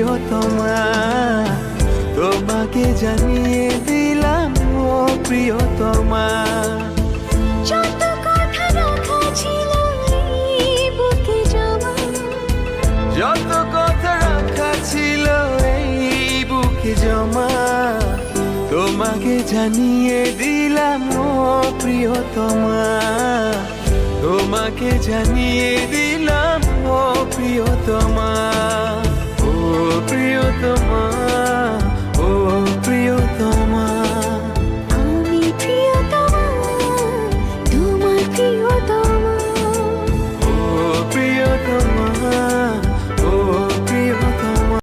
প্রিয়তমা, তোমাকে জানিয়ে দিলাম ও প্রিয়তমা। যত কথা রাখা ছিল এই বুকে জমা, যত কথা রাখা ছিল এই বুকে জমা, তোমাকে জানিয়ে দিলাম ও প্রিয়তমা, তোমাকে জানিয়ে দিলাম ও প্রিয়তমা।